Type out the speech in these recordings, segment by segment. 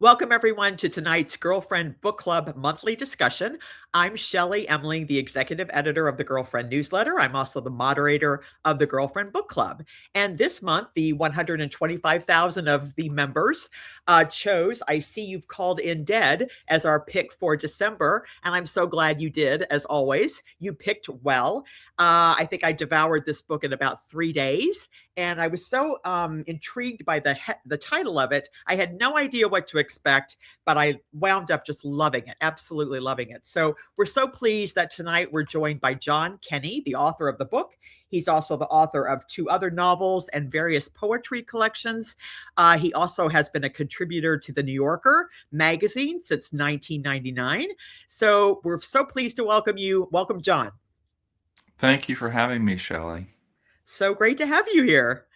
Welcome, everyone, to tonight's Girlfriend Book Club monthly discussion. I'm Shelley Emling, the executive editor of the Girlfriend newsletter. I'm also the moderator of the Girlfriend Book Club. And this month, the 125,000 of the members chose I See You've Called In Dead as our pick for December. And I'm so glad you did, as always. You picked well. I think I devoured this book in about 3 days. And I was so intrigued by the title of it. I had no idea what to expect, but I wound up just loving it, absolutely loving it. So we're so pleased that tonight we're joined by John Kenney, the author of the book. He's also the author of 2 other novels and various poetry collections. He also has been a contributor to the New Yorker magazine since 1999. So we're so pleased to welcome you. Welcome, John. Thank you for having me, Shelley. So great to have you here.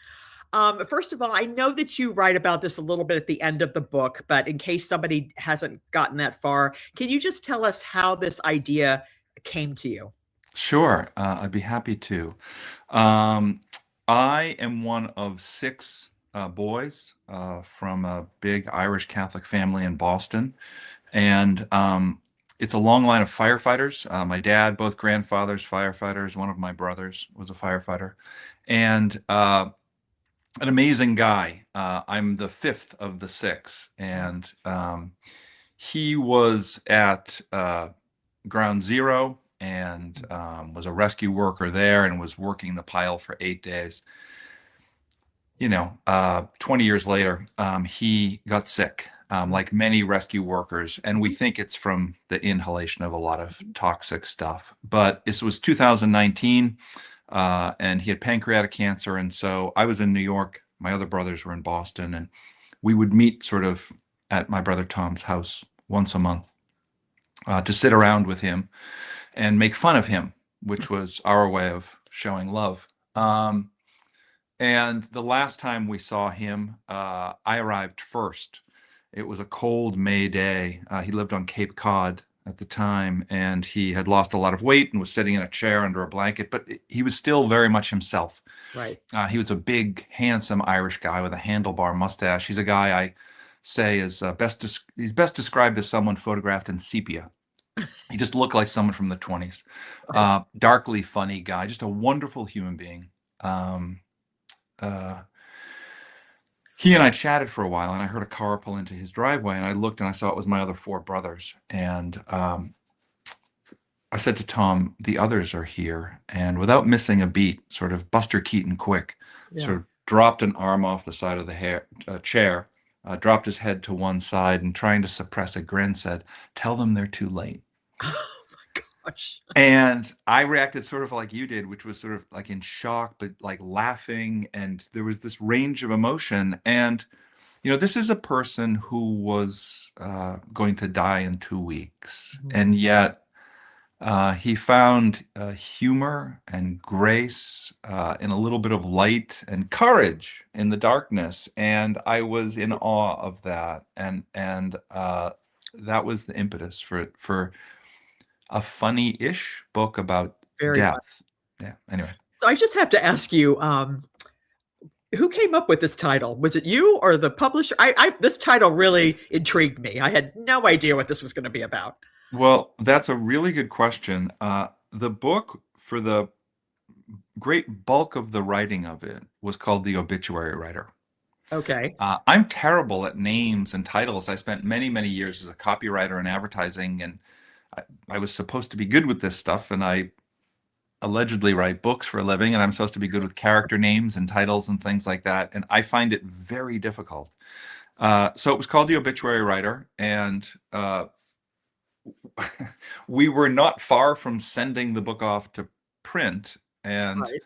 First of all, I know that you write about this a little bit at the end of the book, but in case somebody hasn't gotten that far, can you just tell us how this idea came to you? Sure, I'd be happy to. Um, I am one of 6 boys from a big Irish Catholic family in Boston, and it's a long line of firefighters. My dad, both grandfathers, firefighters. One of my brothers was a firefighter, and an amazing guy. I'm the 5th of the 6, and he was at Ground Zero and was a rescue worker there and was working the pile for 8 days. 20 years later, he got sick, like many rescue workers, and we think it's from the inhalation of a lot of toxic stuff. But this was 2019, and he had pancreatic cancer, and so I was in New York. My other brothers were in Boston, and we would meet sort of at my brother Tom's house once a month to sit around with him and make fun of him, which was our way of showing love. And the last time we saw him, I arrived first. It was a cold May day. He lived on Cape Cod at the time, and he had lost a lot of weight and was sitting in a chair under a blanket, but he was still very much himself. Right. He was a big, handsome Irish guy with a handlebar mustache. He's a guy I say is he's best described as someone photographed in sepia. He just looked like someone from the 20s. Right. Darkly funny guy, just a wonderful human being. Um, uh, he and I chatted for a while, and I heard a car pull into his driveway, and I looked and I saw it was my other 4 brothers. And I said to Tom, "The others are here." And without missing a beat, sort of Buster Keaton quick, Yeah. sort of dropped an arm off the side of the chair, dropped his head to one side, and trying to suppress a grin, said, "Tell them they're too late." Oh my gosh. And I reacted sort of like you did, which was sort of like in shock, but like laughing. And there was this range of emotion. And, this is a person who was going to die in 2 weeks. Mhm. And yet he found humor and grace in a little bit of light and courage in the darkness. And I was in awe of that. And that was the impetus for a funny-ish book about Very fun. death. Yeah, anyway. So I just have to ask you, who came up with this title? Was it you or the publisher? This title really intrigued me. I had no idea what this was going to be about. Well, that's a really good question. The book, for the great bulk of the writing of it, was called The Obituary Writer. Okay. I'm terrible at names and titles. I spent many, many years as a copywriter in advertising, and I was supposed to be good with this stuff, and I allegedly write books for a living, and I'm supposed to be good with character names and titles and things like that, and I find it very difficult. So it was called The Obituary Writer, and we were not far from sending the book off to print, and Right.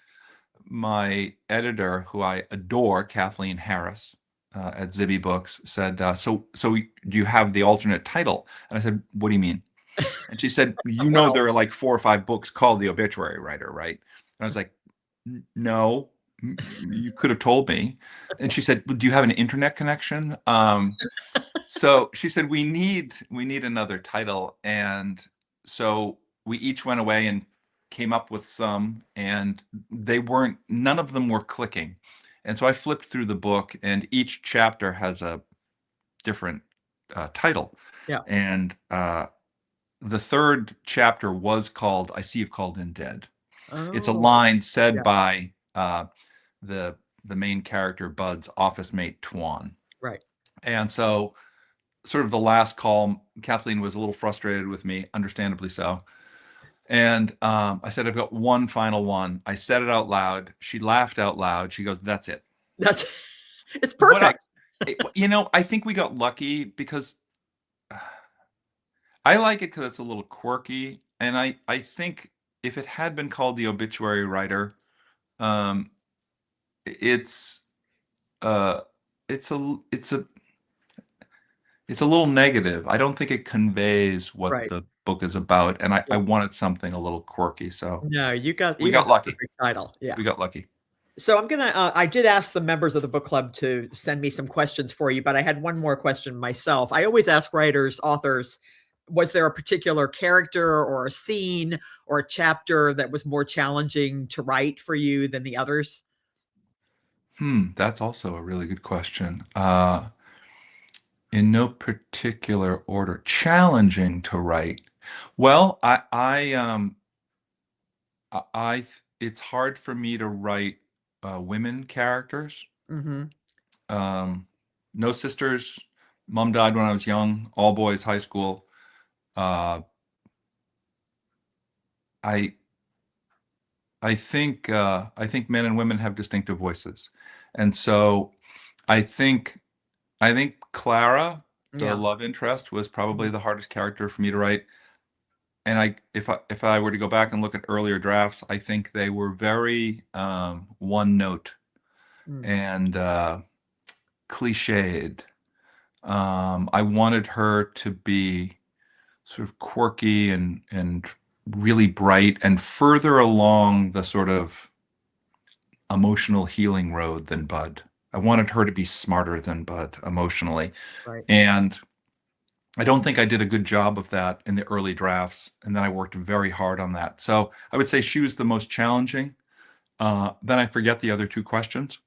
my editor, who I adore, Kathleen Harris, at Zibby Books, said, "So do you have the alternate title?" And I said, "What do you mean?" And she said, Well, there are like 4 or 5 books called The Obituary Writer, right?" And I was like, No, you could have told me." And she said, "Well, do you have an internet connection?" So she said, we need another title. And so we each went away and came up with some, and none of them were clicking. And so I flipped through the book, and each chapter has a different title. Yeah. And the third chapter was called "I See You've Called In Dead." It's a Oh, line said yeah. by the main character Bud's office mate Tuan. Right. And so, sort of the last call, Kathleen was a little frustrated with me, understandably so. And I said, I've got one final one. I said it out loud. She laughed out loud. She goes, "That's it." That's it's What perfect. I think we got lucky because I like it because it's a little quirky, and I think if it had been called The Obituary Writer, um, it's uh, it's a it's a little negative. I don't think it conveys what Right. the book is about, and I Yeah. wanted something a little quirky, so No, we you got got the lucky. perfect title. Yeah. We got lucky. So I'm gonna. I did ask the members of the book club to send me some questions for you, but I had one more question myself. I always ask writers, authors, was there a particular character or a scene or a chapter that was more challenging to write for you than the others? That's also a really good question. In no particular order. Challenging to write. Well, it's hard for me to write women characters. Hmm. Um, no sisters. Mom died when I was young. All boys high school. Uh, I I think men and women have distinctive voices, and so I think I think Clara, the Yeah. love interest, was probably Mhm. the hardest character for me to write. And if I were to go back and look at earlier drafts, I think they were very one note Mm. and cliched. I wanted her to be sort of quirky and really bright and further along the sort of emotional healing road than Bud. I wanted her to be smarter than Bud emotionally. Right. And I don't think I did a good job of that in the early drafts, and then I worked very hard on that. So I would say she was the most challenging. Then I forget the other two questions.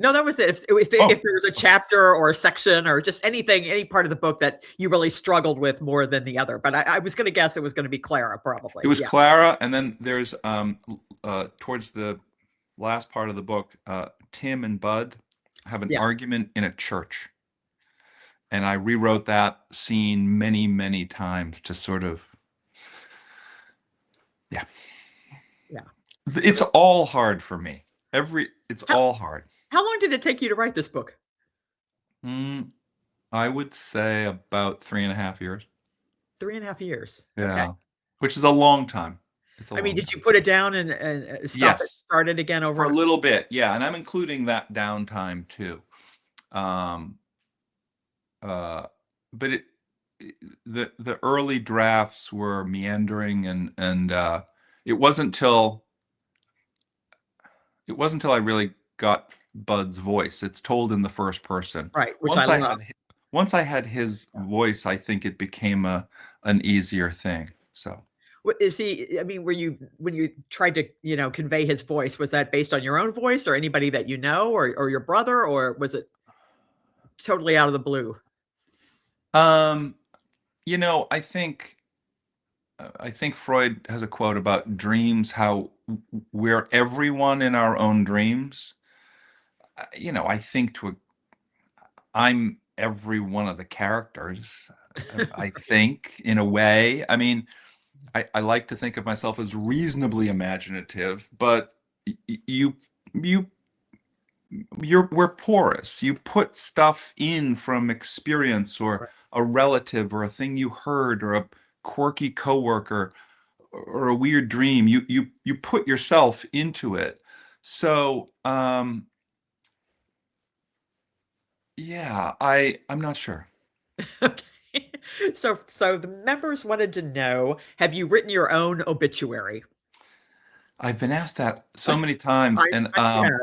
No, that was it. If Oh, there was a chapter or a section or just anything, any part of the book that you really struggled with more than the other, but I was going to guess it was going to be Clara, it probably. was Yeah. Clara, and then there's towards the last part of the book, Tim and Bud have an Yeah. argument in a church, and I rewrote that scene many, many times to sort of, yeah. Yeah. It's all hard for me. It's How all hard. how long did it take you to write this book? Mm, I would say about 3.5 years. 3.5 years. Okay. Yeah, which is a long time. It's a I mean, long did you time. put it down and stop it, Yes, start it again over for a and little bit. Yeah, and I'm including that downtime too. Um, uh, but the early drafts were meandering and it wasn't till it wasn't till I really got Bud's voice. It's told in the first person. right, which I Once I love. had once I had his Yeah. voice, I think it became a an easier thing. So. Is he I mean, were you when you tried to, convey his voice, was that based on your own voice or anybody that you know or your brother, or was it totally out of the blue? Um, I think Freud has a quote about dreams, how we're everyone in our own dreams. I think I'm every one of the characters. I think in a way. I mean, I like to think of myself as reasonably imaginative, but you you we're porous. You put stuff in from experience or Right. a relative or a thing you heard or a quirky coworker or a weird dream. You put yourself into it. So yeah, I'm not sure. Okay. So the members wanted to know, have you written your own obituary? I've been asked that so many times, I and bet you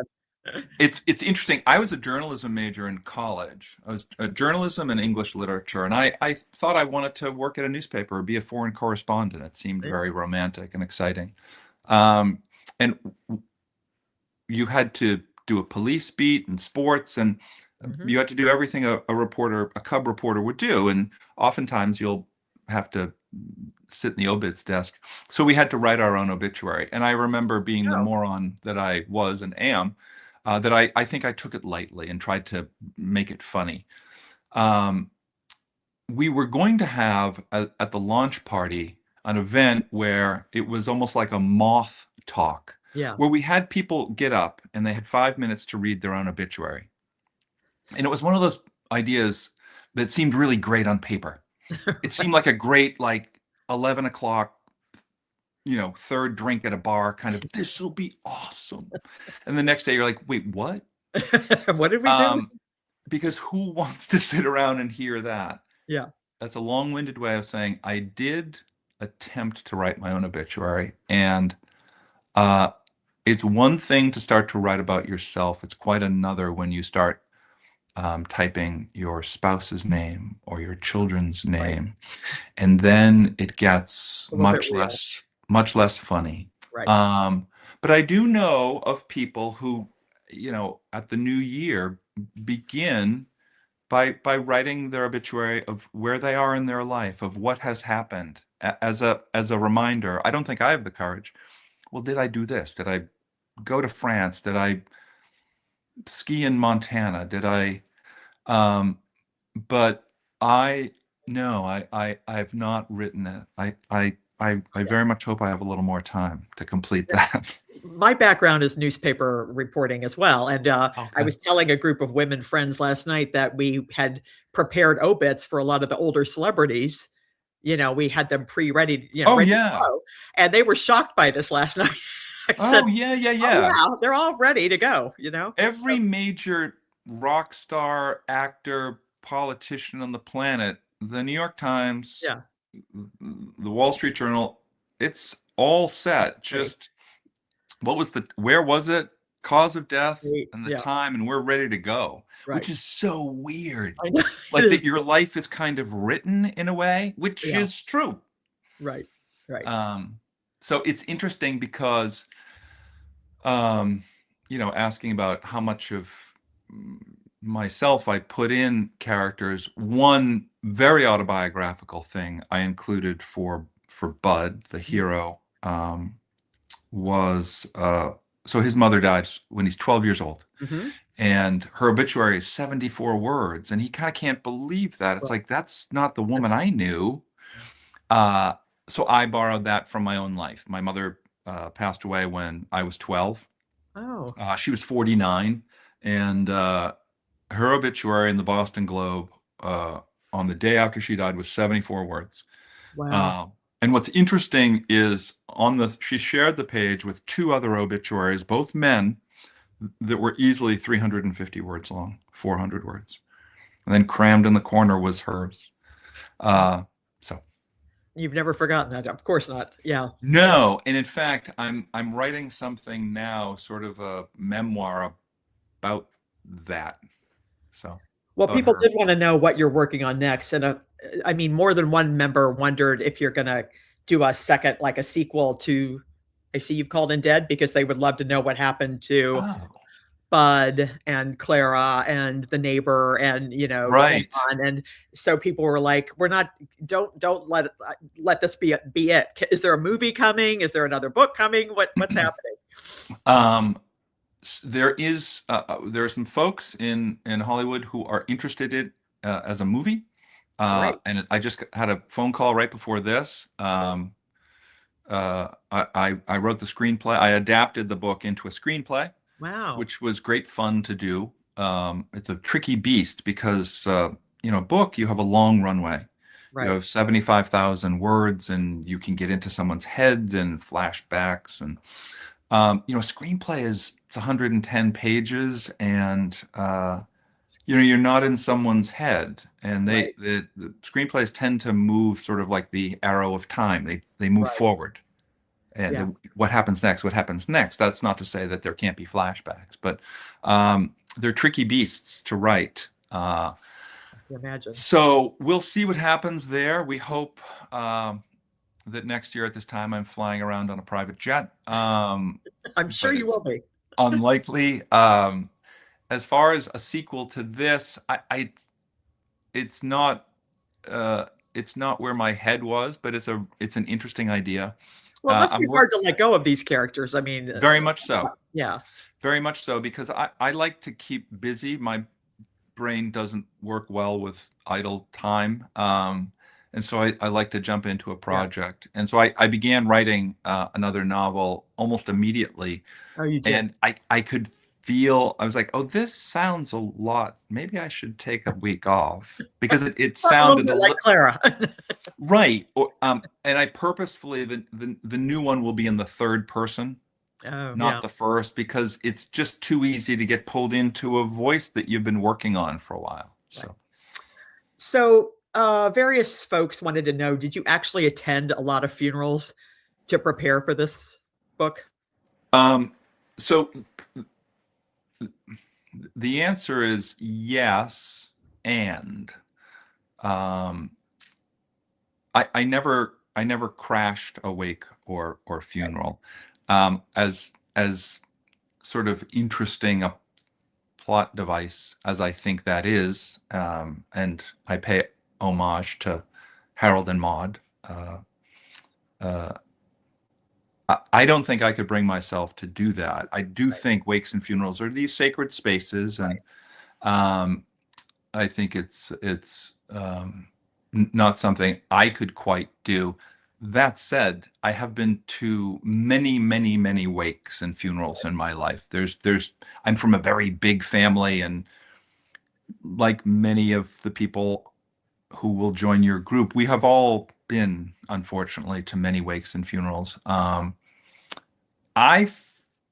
have. it's interesting. I was a journalism major in college. I was journalism and English literature, and I thought I wanted to work at a newspaper or be a foreign correspondent. It seemed very romantic and exciting. And you had to do a police beat and sports, and Hmm. You have to do everything a cub reporter would do, and oftentimes you'll have to sit in the obits desk. So we had to write our own obituary. And I remember being the Oh, moron that I was and am, that I think I took it lightly and tried to make it funny. Um, we were going to have at the launch party an event where it was almost like a moth talk, yeah. where we had people get up and they had 5 minutes to read their own obituary. And it was one of those ideas that seemed really great on paper. It seemed like a great, like 11 o'clock, third drink at a bar kind of, this will be awesome. And the next day you're like, wait, what? What did we do? Um, because who wants to sit around and hear that? Yeah. That's a long-winded way of saying I did attempt to write my own obituary. And uh, it's one thing to start to write about yourself. It's quite another when you start typing your spouse's name or your children's Right. name, and then it gets A little bit real. much less funny. Right. Um, but I do know of people who, at the new year begin by writing their obituary of where they are in their life, of what has happened, as a reminder. I don't think I have the courage. Well, did I do this? Did I go to France? Did I ski in Montana? Did I um, but I no, I have not written it. I very much hope I have a little more time to complete that. My background is newspaper reporting as well. And I Okay. was telling a group of women friends last night that we had prepared obits for a lot of the older celebrities. We had them pre-ready, Oh ready to yeah. go. And they were shocked by this last night. I said, Oh yeah, yeah, oh, yeah. yeah, they're all ready to go. Every major rock star, actor, politician on the planet, the New York Times, Yeah, the Wall Street Journal, it's all set. ready. Just where was it, cause of death, Great. and the Yeah, time, and we're ready to go, which right. is so weird. I know. It Like that is. your life is kind of written in a way, which Yeah, is true. right, right. Um, so it's interesting because, um, asking about how much of mm, myself I put in characters. One very autobiographical thing I included for Bud, the Mhm. hero, was so his mother died when he's 12 years old, Mhm. and her obituary is 74 words, and he kind of can't believe that. It's Right. like that's not the woman That's I knew. Uh, so I borrowed that from my own life. My mother passed away when I was 12. oh, She was 49, and her obituary in the Boston Globe on the day after she died was 74 words. wow. Uh, and what's interesting is she shared the page with two other obituaries, both men, that were easily 350 words long, 400 words. And then crammed in the corner was hers. Uh, so You've never forgotten that. Of course not. Yeah. no, and in fact, I'm writing something now, sort of a memoir about that. So Well, about people her. did want to know what you're working on next. And I mean, more than one member wondered if you're going to do a second, like a sequel to I See You've Called in Dead, because they would love to know what happened to Oh, Bud and Clara and the neighbor and, the whole right. con. And so people were like, we're not, don't let this be it. Is there a movie coming? Is there another book coming? What's happening? Um, there are some folks in Hollywood who are interested in as a movie. Great. And I just had a phone call right before this. I wrote the screenplay. I adapted the book into a screenplay, Wow. which was great fun to do. It's a tricky beast because book, you have a long runway. You Right. have 75,000 words, and you can get into someone's head and flashbacks. And screenplay it's 110 pages, and you're not in someone's head, and Right. the screenplays tend to move sort of like the arrow of time. They move Right. forward, and Yeah. what happens next? What happens next? That's not to say that there can't be flashbacks, but they're tricky beasts to write. I can imagine. So we'll see what happens there. We hope that next year at this time I'm flying around on a private jet, I'm sure but you it's will be. unlikely. as far as a sequel to this, it's not uh, it's not where my head was, but it's an interesting idea. Well, it must I'm be work hard to let go of these characters. I mean, Very much so, yeah, very much so, because I like to keep busy. My brain doesn't work well with idle time. And so I like to jump into a yeah. project. And so I began writing another novel almost immediately. Oh, you did. And I could feel, I was like, oh, this sounds a lot. Maybe I should take a week off because it A little sounded bit a like little Clara. right. And I purposefully, the new one will be in the third person, Oh, not yeah. the first, because it's just too easy to get pulled into a voice that you've been working on for a while. Right. So, So, various folks wanted to know, did you actually attend a lot of funerals to prepare for this book? um, so the answer is yes, and um, I never crashed a wake or funeral. As sort of interesting a plot device as I think that is, and I pay homage to Harold and Maude. Uh, I don't think I could bring myself to do that. I do think wakes and funerals are these sacred spaces, and um, I think it's not something I could quite do. That said, I have been to many, many, many wakes and funerals in my life. I'm from a very big family, and like many of the people who will join your group, we have all been, unfortunately, to many wakes and funerals. I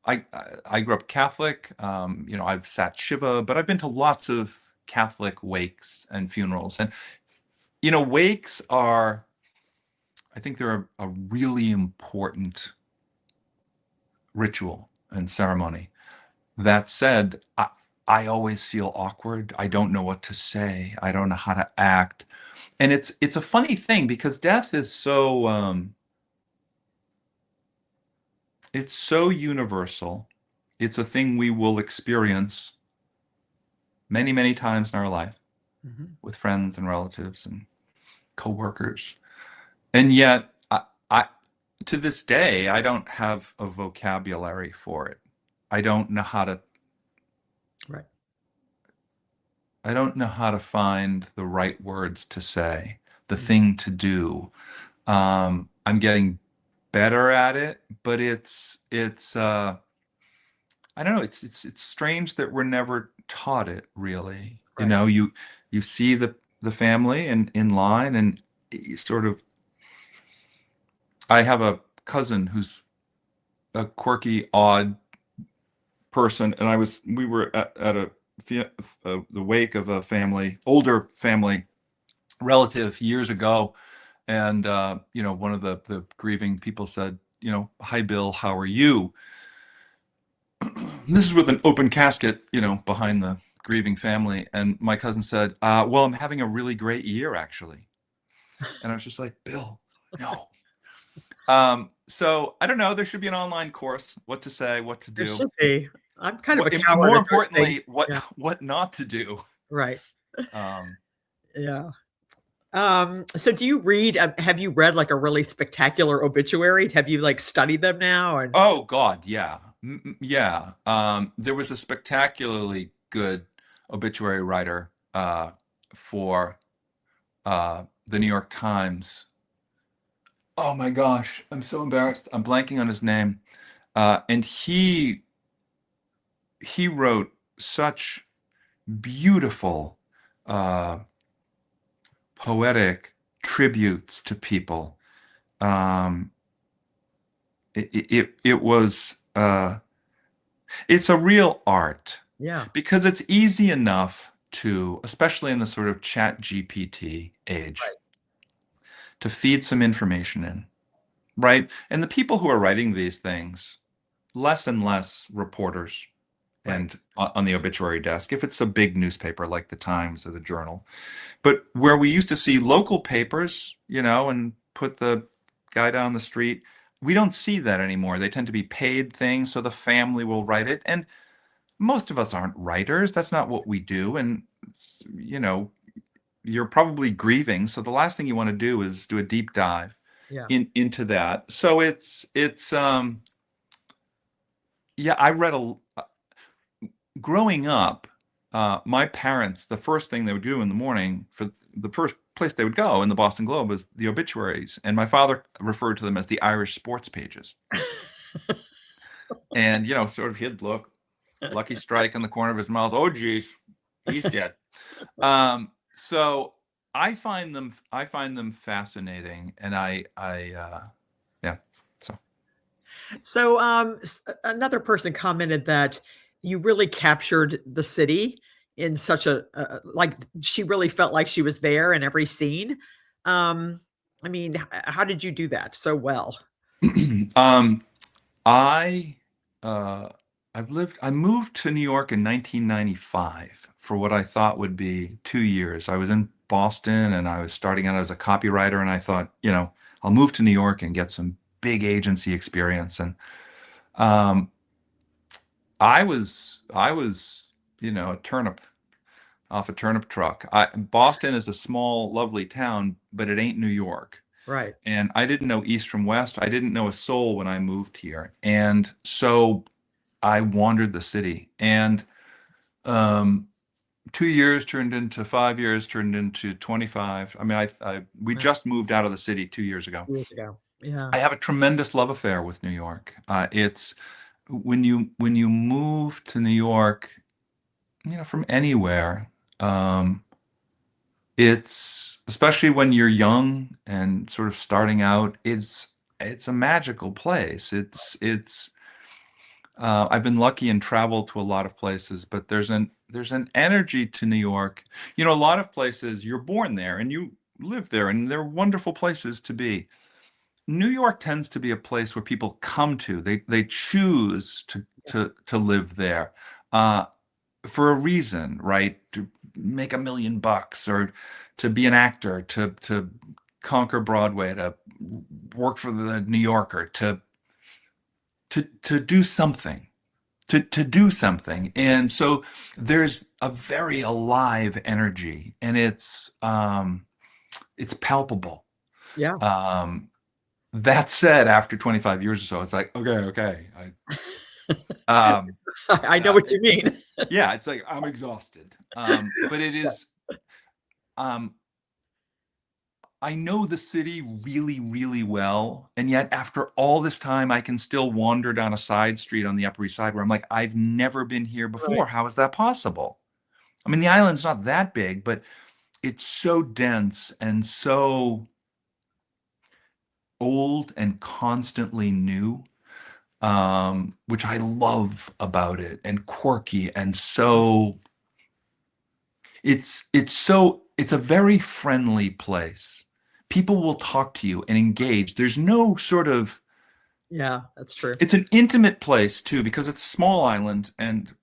I grew up Catholic. I've sat Shiva, but I've been to lots of Catholic wakes and funerals. And wakes are, I think they're a really important ritual and ceremony. That said, I always feel awkward. I don't know what to say. I don't know how to act. And it's a funny thing because death is it's so universal. It's a thing we will experience many, many times in our life Mhm. with friends and relatives and coworkers. And yet, I to this day, I don't have a vocabulary for it. I don't know how to Right. I don't know how to find the right words to say, the Mm. thing to do. I'm getting better at it, but it's I don't know, it's strange that we're never taught it really. Right. You see the family in line, and you sort of I have a cousin who's a quirky, odd person, and we were at the wake of a older family relative years ago, and one of the grieving people said, "Hi, Bill, how are you?" This is with an open casket, behind the grieving family, and my cousin said, "Well, I'm having a really great year, actually." And I was just like, "Bill, no." So I don't know. There should be an online course, what to say, what to It do, should be. I'm kind of a what, coward more at those importantly, things. what Yeah. what not to do. Right. Um, Yeah. So do you read, have you read like a really spectacular obituary? Have you like studied them now? And oh God, yeah, yeah. There was a spectacularly good obituary writer for the New York Times. Oh my gosh, I'm so embarrassed. I'm blanking on his name. And he wrote such beautiful, uh, poetic tributes to people. Um, it was it's a real art yeah, because it's easy enough to, especially in the sort of chat GPT age, right, to feed some information in, right? And the people who are writing these things, less and less reporters right, and on the obituary desk, if it's a big newspaper like the Times or the Journal. But where we used to see local papers, and put the guy down the street, we don't see that anymore. They tend to be paid things, so the family will write it. And most of us aren't writers. That's not what we do. And, you know, you're probably grieving. So the last thing you want to do is do a deep dive Yeah. into that. So yeah, I read growing up, my parents, the first thing they would do in the morning, for the first place they would go in the Boston Globe, was the obituaries. And my father referred to them as the Irish sports pages. And, sort of he'd look, Lucky Strike in the corner of his mouth. Oh, geez, he's dead. So I find them fascinating, and yeah. So So, another person commented that you really captured the city in such like she really felt like she was there in every scene. Um, I mean, how did you do that so well? um, I uh, I moved to New York in 1995 for what I thought would be 2 years. I was in Boston and I was starting out as a copywriter, and I thought, I'll move to New York and get some big agency experience. And um, I was, a turnip off a turnip truck. Boston is a small, lovely town, but it ain't New York. Right. And I didn't know East from West. I didn't know a soul when I moved here. And so I wandered the city. And um, 2 years turned into 5 years, turned into 25. I mean, we Right. just moved out of the city 2 years ago. Years ago. Yeah. I have a tremendous love affair with New York. It's when you move to New York, from anywhere, um, it's especially when you're young and sort of starting out, it's a magical place. I've been lucky and traveled to a lot of places, but there's an energy to New York. A lot of places you're born there and you live there, and they're wonderful places to be. New York tends to be a place where people come to. They choose to live there uh, for a reason, right? To make $1 million, or to be an actor, to conquer Broadway, to work for the New Yorker, to do something, to do something. And so there's a very alive energy, and it's palpable. Yeah. Um, that said, after 25 years or so, it's like, okay. Um, I know uh, what you mean. yeah, it's like I'm exhausted. But it Yeah. is, um, I know the city really, really well, and yet after all this time, I can still wander down a side street on the Upper East Side where I'm like, I've never been here Right. before. How is that possible? I mean, the island's not that big, but it's so dense and so old and constantly new, which I love about it, and quirky, and so it's a very friendly place. People will talk to you and engage. There's no sort of Yeah, that's true. It's an intimate place too, because it's a small island and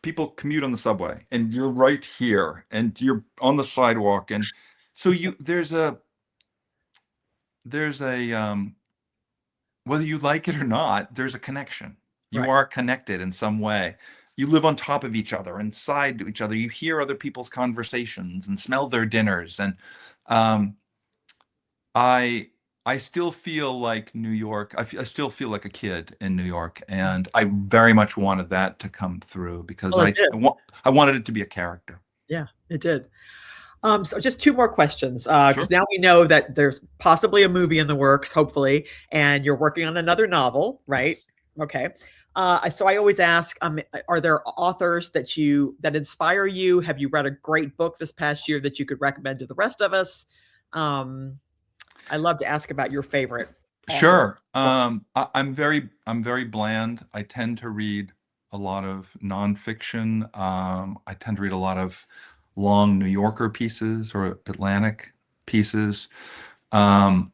people commute on the subway, and you're right here and you're on the sidewalk, and so you there's a whether you like it or not, there's a connection. You Right. are connected in some way. You live on top of each other, inside to each other. You hear other people's conversations and smell their dinners. And um, I I still feel like New York. I still feel like a kid in New York, and I very much wanted that to come through because Well, it did. I wanted it to be a character. Yeah, it did. So just 2 more questions, Sure. because now we know that there's possibly a movie in the works, hopefully, and you're working on another novel, right? Yes. Okay. So I always ask, are there authors that inspire you? Have you read a great book this past year that you could recommend to the rest of us? Um, I love to ask about your favorite author. Sure. I'm very bland. I tend to read a lot of nonfiction. I tend to read a lot of long New Yorker pieces or Atlantic pieces. Um,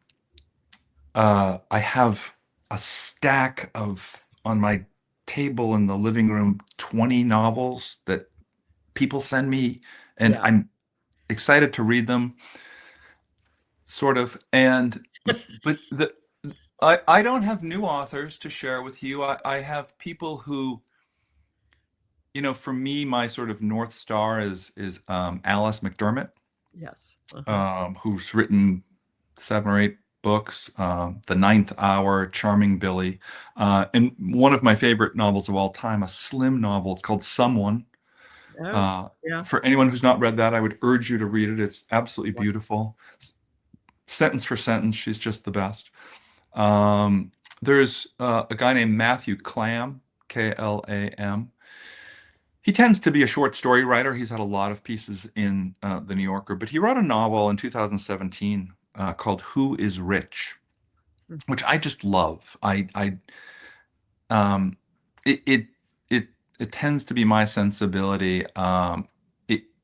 I have a stack of on my table in the living room, 20 novels that people send me, and Yeah, I'm excited to read them, sort of. And but I don't have new authors to share with you. I have people who For me, my sort of North Star is Alice McDermott, Yes. Uh-huh. who's written 7 or 8 books, The Ninth Hour, Charming Billy, and one of my favorite novels of all time, a slim novel. It's called Someone. Oh, Uh, yeah. for anyone who's not read that, I would urge you to read it. It's absolutely Wonderful. beautiful. Sentence for sentence, she's just the best. Um, there's a guy named Matthew Clam, Klam. He tends to be a short story writer. He's had a lot of pieces in The New Yorker, but he wrote a novel in 2017 called Who is Rich, Mm. which I just love. Um, it, it, it, it tends to be my sensibility.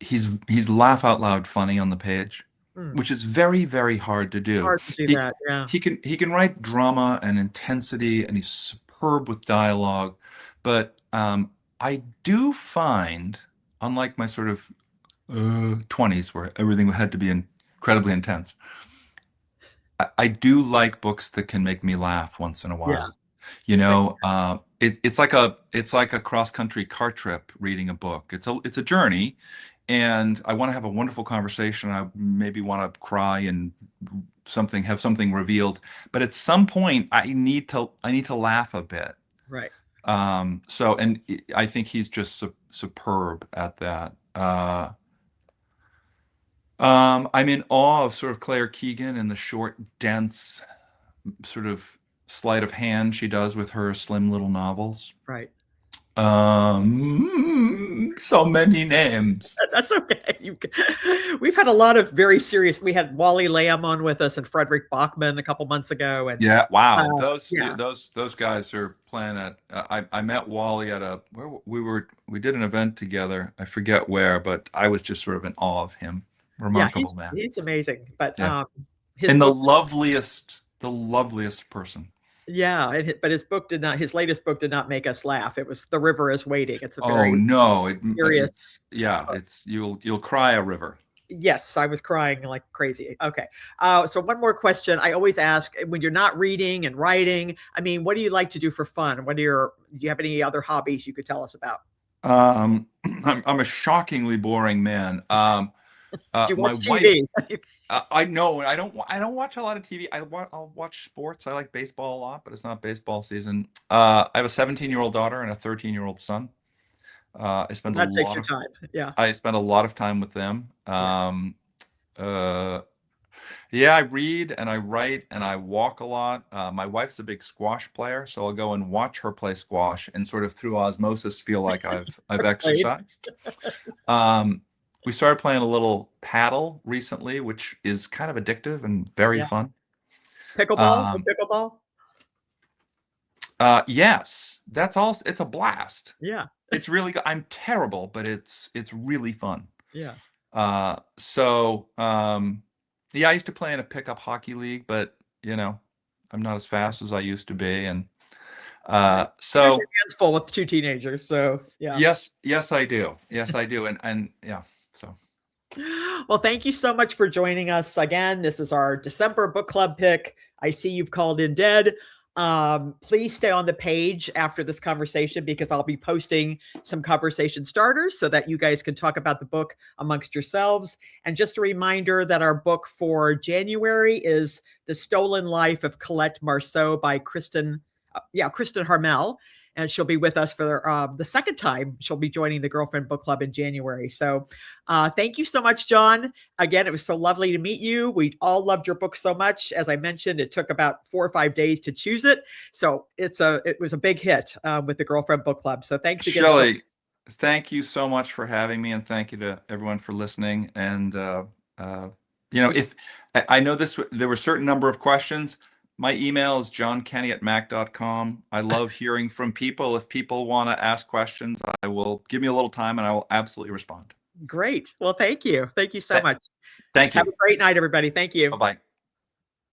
He's laugh out loud funny on the page, Mm. which is very, very hard to do. Hard to do He, that. Yeah. he can write drama and intensity, and he's superb with dialogue, but I do find, unlike my sort of 20s where everything had to be incredibly intense, I do like books that can make me laugh once in a Yeah. while. Right. It's like a cross-country car trip reading a book. It's a journey, and I want to have a wonderful conversation. I maybe want to cry and have something revealed, but at some point I need to laugh a bit. Right. And I think he's just superb at that. I'm in awe of sort of Claire Keegan and the short, dense sort of sleight of hand she does with her slim little novels. Right. So many names. That's okay. We've had a lot of very serious. We had Wally Lamb on with us and Frederick Bachman a couple months ago, and Yeah, wow. yeah, Those guys are playing at. I met Wally at where we did an event together. I forget where, but I was just sort of in awe of him. yeah, Remarkable man. he's amazing. But Yeah, his and book, the loveliest person. yeah, but his book did not. His latest book did not make us laugh. It was The River is Waiting. It's a Oh very no, serious. it's you'll cry a river. Yes, I was crying like crazy. Okay. So one more question. I always ask when you're not reading and writing, I mean, what do you like to do for fun? Do you have any other hobbies you could tell us about? I'm a shockingly boring man. Do you My watch wife, TV? I know I don't watch a lot of TV. I'll watch sports. I like baseball a lot, but it's not baseball season. I have a 17-year-old daughter and a 13-year-old son. I spend a That takes lot your of time. Yeah. I spend a lot of time with them. Yeah. Uh, yeah, I read and I write and I walk a lot. My wife's a big squash player, so I'll go and watch her play squash and sort of through osmosis feel like I've Played exercised. Um, we started playing a little paddle recently, which is kind of addictive and very Yeah. fun. Pickleball? Um, Pickleball? yes, that's all. It's a blast. Yeah. It's really good. I'm terrible, but it's really fun. Yeah. Yeah, I used to play in a pickup hockey league, but I'm not as fast as I used to be, and Right. You have your so hands full with two teenagers. So yeah. yes, I do. Yes, I do, and yeah, so Well, thank you so much for joining us again. This is our December book club pick. I see you've called in dead. Please stay on the page after this conversation because I'll be posting some conversation starters so that you guys can talk about the book amongst yourselves. And just a reminder that our book for January is The Stolen Life of Colette Marceau by Kristen Harmel. And she'll be with us for the second time. She'll be joining the Girlfriend Book Club in January. So thank you so much, John. Again, it was so lovely to meet you. We all loved your book so much. As I mentioned, it took about 4 or 5 days to choose it. So it was a big hit with the Girlfriend Book Club. So thanks again. Shelley, thank you so much for having me, and thank you to everyone for listening. And if I know there were a certain number of questions. My email is johnkenny@mac.com. I love hearing from people. If people want to ask questions, I will give me a little time and I will absolutely respond. Great. Well, thank you. Thank you so much. Thank Have you. a great night, everybody. Thank you. Bye-bye.